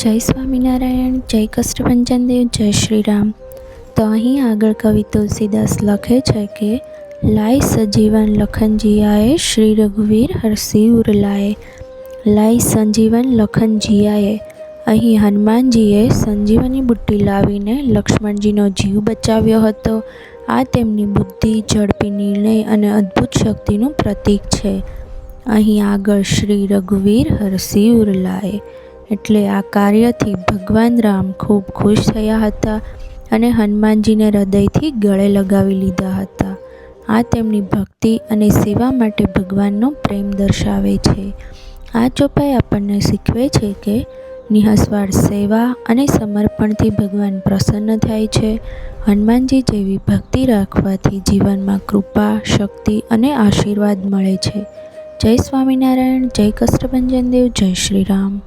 જય સ્વામિનારાયણ, જય કષ્ટભંજન દેવ, જય શ્રી રામ। તો અહીં આગળ કવિ તુલસીદાસ લખે છે કે લાય સજીવન લખન જીયાએ, શ્રી રઘુવીર હરષિ ઉર લાયે। લાય સંજીવન લખન જીયાએ, અહીં હનુમાનજીએ સંજીવની બુટ્ટી લાવીને લક્ષ્મણજીનો જીવ બચાવ્યો હતો। આ તેમની બુદ્ધિ, ઝડપી નિર્ણય અને અદ્ભુત શક્તિનું પ્રતીક છે। અહીં આગળ શ્રી રઘુવીર હરષિ ઉર લાયે એટલે આ કાર્યથી ભગવાન રામ ખૂબ ખુશ થયા હતા અને હનુમાનજીને હૃદયથી ગળે લગાવી લીધા હતા। આ તેમની ભક્તિ અને સેવા માટે ભગવાનનો પ્રેમ દર્શાવે છે। આ ચોપાઈ આપણને શીખવે છે કે નિઃસ્વાર્થ સેવા અને સમર્પણથી ભગવાન પ્રસન્ન થાય છે। હનુમાનજી જેવી ભક્તિ રાખવાથી જીવનમાં કૃપા, શક્તિ અને આશીર્વાદ મળે છે। જય સ્વામિનારાયણ, જય કષ્ટભંજન દેવ, જય શ્રી રામ।